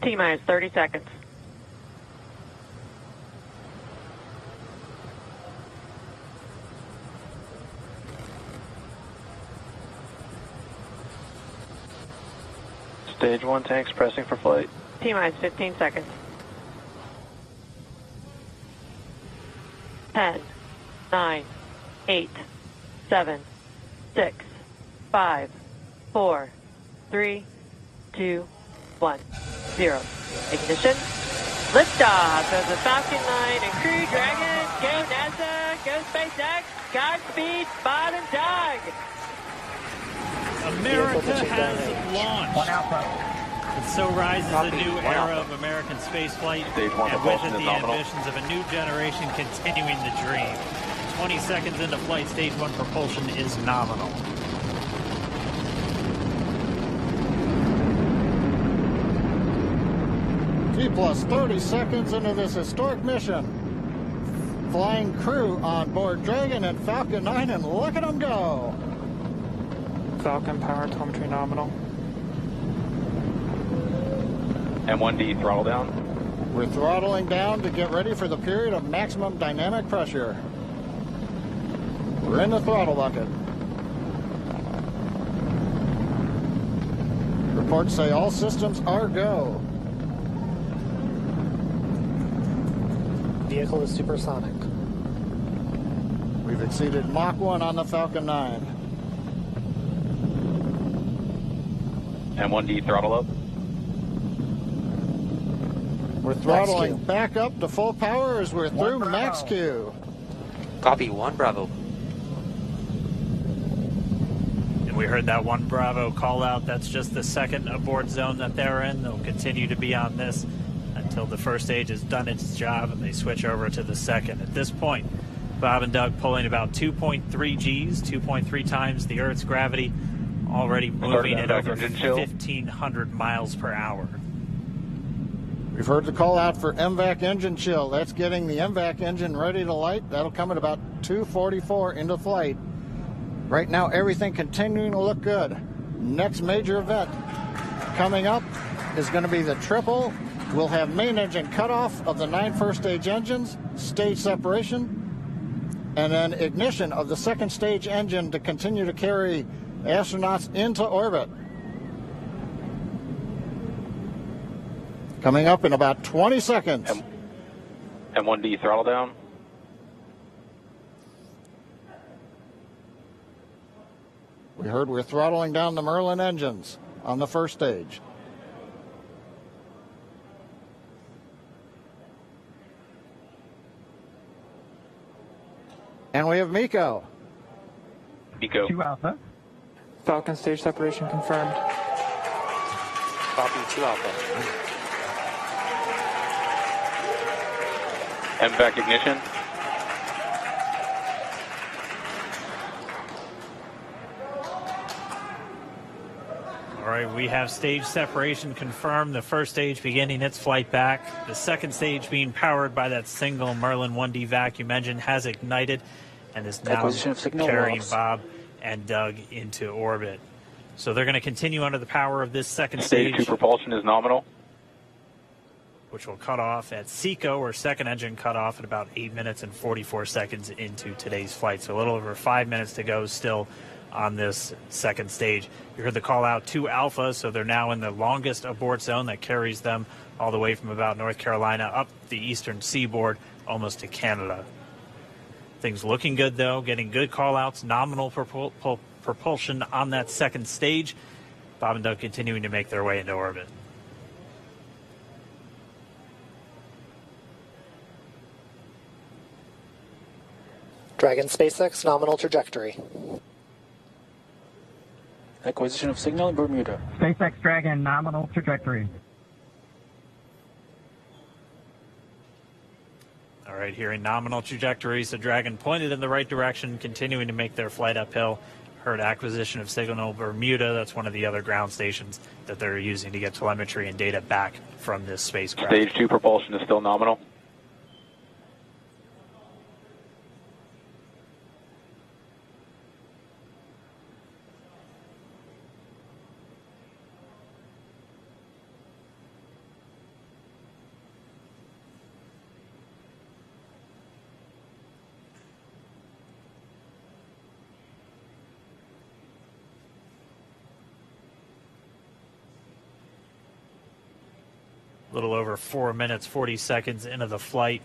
T-minus 30 seconds. Stage 1 tanks pressing for flight. T-minus 15 seconds. 10, 9, 8, 7, 6, 5, 4, 3, 2, 1, 0. Ignition. Liftoff of the Falcon 9 and Crew Dragon. Go NASA, go SpaceX, Godspeed, Bob and Doug. America has launched. And so rises a new era of American spaceflight, and with it the ambitions of a new generation continuing the dream. 20 seconds into flight, stage 1 propulsion is nominal. T plus 30 seconds into this historic mission. Flying crew on board Dragon and Falcon 9, and look at them go. Falcon power telemetry nominal. M1D throttle down. We're throttling down to get ready for the period of maximum dynamic pressure. We're in the throttle bucket. Reports say all systems are go. Vehicle is supersonic. We've exceeded Mach 1 on the Falcon 9. M1D throttle up. We're throttling back up to full power as we're through max Q. Copy, 1 Bravo. And we heard that 1 Bravo call out. That's just the second abort zone that they're in. They'll continue to be on this until the first stage has done its job and they switch over to the second. At this point, Bob and Doug pulling about 2.3 Gs, 2.3 times the Earth's gravity, already moving at over 1,500 miles per hour. We've heard the call out for MVAC engine chill. That's getting the MVAC engine ready to light. That'll come at about 2:44 into flight. Right now, everything continuing to look good. Next major event coming up is going to be the triple. We'll have main engine cutoff of the 9 first stage engines, stage separation, and then ignition of the second stage engine to continue to carry astronauts into orbit. Coming up in about 20 seconds. M1D throttle down. We heard we're throttling down the Merlin engines on the first stage. And we have Miko. Miko. 2 Alpha. Falcon stage separation confirmed. Copy, 2 Alpha. MVAC ignition. All right, we have stage separation confirmed. The first stage beginning its flight back. The second stage being powered by that single Merlin 1D vacuum engine has ignited and is now carrying Bob and Doug into orbit. So they're going to continue under the power of this second stage. Stage 2 propulsion is nominal. Which will cut off at SECO, or second engine cut off, at about 8 minutes and 44 seconds into today's flight. So a little over 5 minutes to go still on this second stage. You heard the call out to Alpha, so they're now in the longest abort zone that carries them all the way from about North Carolina up the eastern seaboard almost to Canada. Things looking good, though, getting good call outs, nominal propulsion on that second stage. Bob and Doug continuing to make their way into orbit. Dragon SpaceX nominal trajectory. Acquisition of signal in Bermuda. SpaceX Dragon nominal trajectory. All right, here in nominal trajectories, the Dragon pointed in the right direction, continuing to make their flight uphill. Heard acquisition of signal Bermuda. That's one of the other ground stations that they're using to get telemetry and data back from this spacecraft. Stage 2 propulsion is still nominal. A little over 4 minutes, 40 seconds into the flight.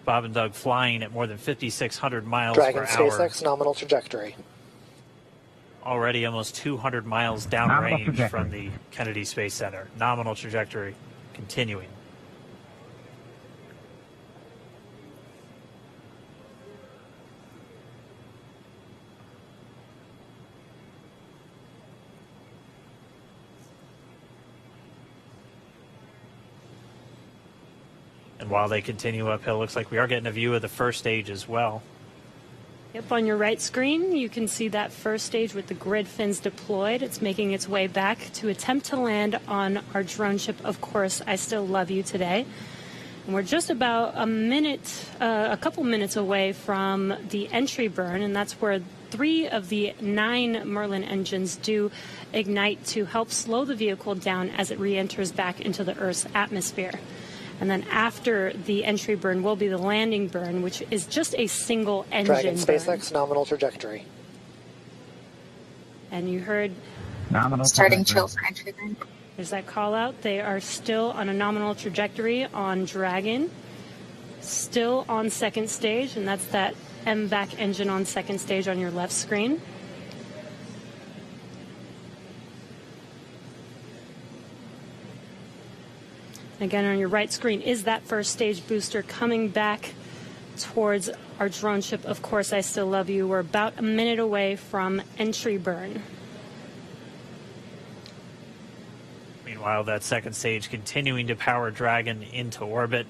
Bob and Doug flying at more than 5,600 miles Dragon per hour. SpaceX nominal trajectory. Already almost 200 miles downrange from the Kennedy Space Center. Nominal trajectory continuing. And while they continue uphill, looks like we are getting a view of the first stage as well. Yep, on your right screen, you can see that first stage with the grid fins deployed. It's making its way back to attempt to land on our drone ship, Of Course, I Still Love You today. And we're just about a couple minutes away from the entry burn, and that's where 3 of the 9 Merlin engines do ignite to help slow the vehicle down as it re-enters back into the Earth's atmosphere. And then after the entry burn will be the landing burn, which is just a single engine Dragon burn. SpaceX nominal trajectory. And you heard Nominal starting trajectory. chill for entry burn. there's that call out. They are still on a nominal trajectory on Dragon, still on second stage, and that's that MVAC engine on second stage on your left screen. Again, on your right screen is that first stage booster coming back towards our drone ship, Of Course, I Still Love You. We're about a minute away from entry burn. Meanwhile, that second stage continuing to power Dragon into orbit.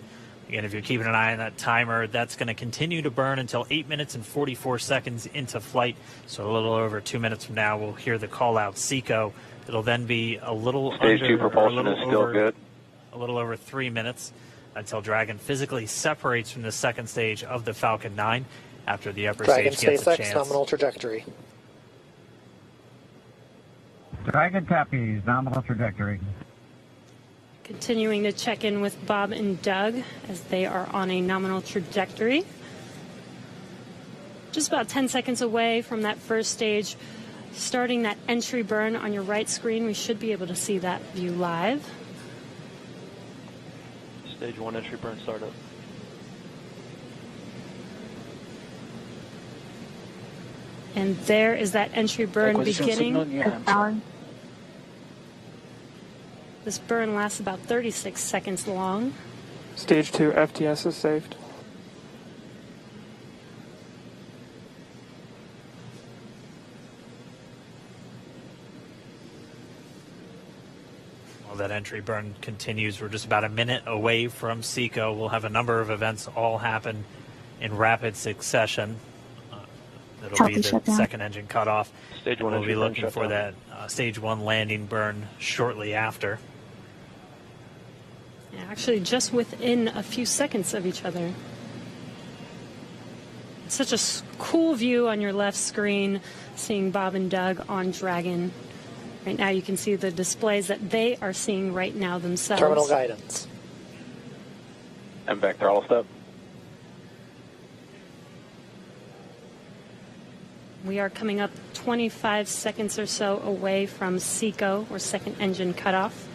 Again, if you're keeping an eye on that timer, that's going to continue to burn until 8 minutes and 44 seconds into flight. So a little over 2 minutes from now, we'll hear the call out SECO. It'll then be a little Stage 2 propulsion is still good. A little over 3 minutes until Dragon physically separates from the second stage of the Falcon 9 after the upper Dragon stage gets a SpaceX chance. nominal trajectory. Dragon copies, nominal trajectory. Continuing to check in with Bob and Doug as they are on a nominal trajectory. Just about 10 seconds away from that first stage, starting that entry burn on your right screen. We should be able to see that view live. Stage 1 entry burn startup. And there is that entry burn Acquisition beginning. signal in your hands. Alan. This burn lasts about 36 seconds long. Stage 2 FTS is saved. While that entry burn continues, we're just about a minute away from SECO. We'll have a number of events all happen in rapid succession. It'll Healthy be the shutdown. second engine cutoff. Stage 1 We'll entry be burn looking for shutdown. that stage 1 landing burn shortly after. Yeah, actually, just within a few seconds of each other. It's such a cool view on your left screen, seeing Bob and Doug on Dragon. Right now you can see the displays that they are seeing right now themselves. Terminal guidance. MVAC throttle step. We are coming up 25 seconds or so away from SECO, or second engine cutoff.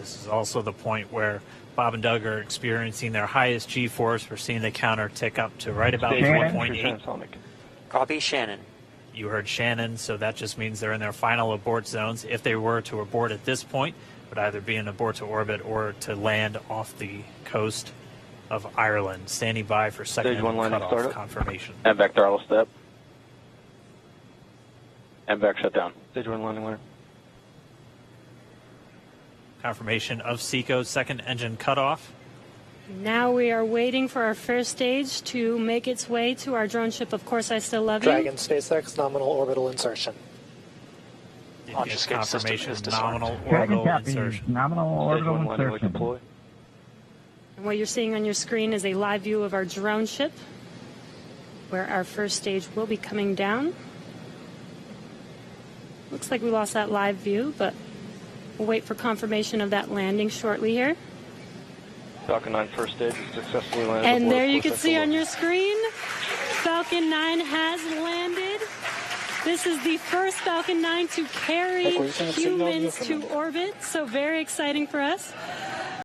This is also the point where Bob and Doug are experiencing their highest G-force. We're seeing the counter tick up to right about Stage 1 1.8. entry transonic. Copy Shannon. You heard Shannon, so that just means they're in their final abort zones. If they were to abort at this point, it would either be an abort to orbit or to land off the coast of Ireland. Standing by for second Stage 1 landing cutoff startup. confirmation. MVAC throttle step. MVAC shutdown. Stage 1 landing winner. Confirmation of SECO's second engine cutoff. Now we are waiting for our first stage to make its way to our drone ship, Of Course, I Still Love You. Dragon SpaceX nominal orbital insertion. Launch It's escape system confirmation is disarmed. nominal Dragon orbital copies, insertion. nominal Stage orbital 1 landing light insertion. deploy. And what you're seeing on your screen is a live view of our drone ship, where our first stage will be coming down. Looks like we lost that live view, but we'll wait for confirmation of that landing shortly here. Falcon 9 first stage successfully landed. And aboard there you full can see sector on load. your screen, Falcon 9 has landed This is the first Falcon 9 to carry humans to orbit, so very exciting for us.